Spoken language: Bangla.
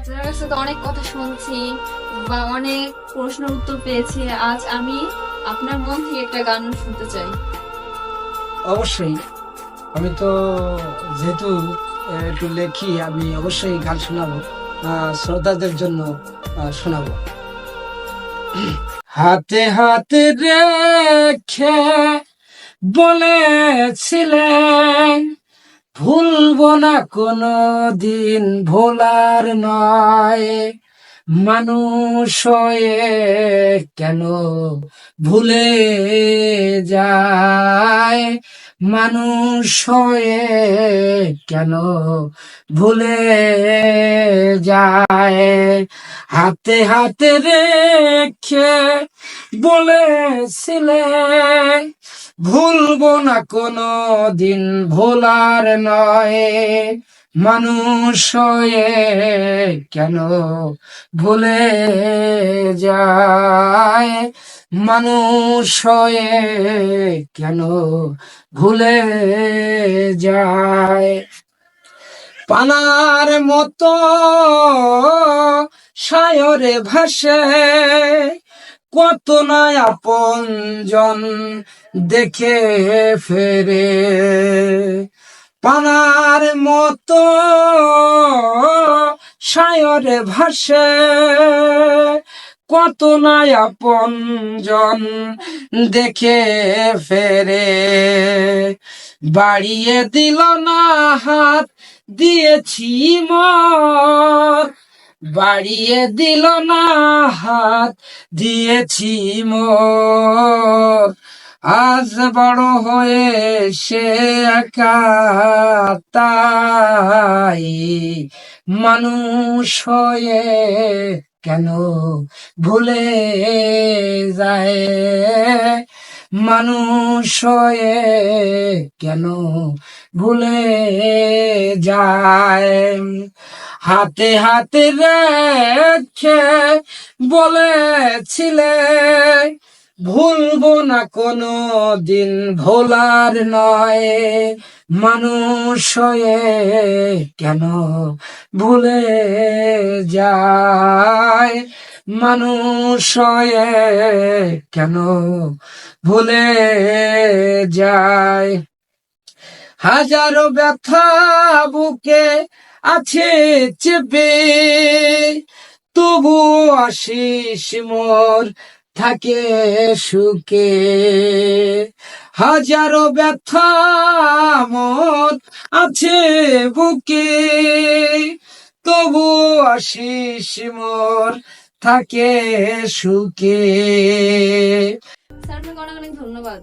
আপনার কাছে তো অনেক কথা শুনছি বা অনেক প্রশ্ন উত্তর পেয়েছি। আজ আমি আপনার মন থেকে একটা গান শুনতে চাই। অবশ্যই। আমি তো যেহেতু একটু লেখি, আমি অবশ্যই গান শোনাবো, শ্রোতাদের জন্য শোনাবো। হাতে হাতে রেখে বলেছিলেন, ভুলবো না কোনো দিন, ভোলার নয়। মানুষ হয়ে কেন ভুলে যায়, মানুষ হয়ে কেন ভুলে যায়। হাতে হাতে রেখে বলেছিলে, ভুলবো না কোনো দিন, ভোলার নয়। মানুষ হয়ে কেন ভুলে যায়, মানুষ হয়ে কেন ভুলে যায়। পানার মতো সায়রে ভাসে কত না আপনজন দেখে ফেরে। পানার মতো সায়রে ভাসে কত না আপনজন দেখে ফেরে। বাড়িয়ে দিল না হাত, দিয়েছি মর, বাড়িয়ে দিল না হাত, দিয়েছি মোর। আজ বড় হয়ে সে একা, তাই মানুষ হয়ে কেন ভুলে যায়, মানুষ হয়ে কেন ভুলে যায়। হাতে হাতে রেখে বলেছিলে, ভুলবো না কোনো দিন, ভোলার নয়। মানুষ হয়ে কেন ভুলে যায়, মানুষ হয়ে কেন ভুলে যায়। হাজারো ব্যথা বুকে আছে চেপে, তবু আশিস মোর থাকে সুখে। হাজারো ব্যথা মোর আছে বুকে, তবু আশিস মোর থাকে সুখে। স্যার, আপনাকে অনেক অনেক ধন্যবাদ।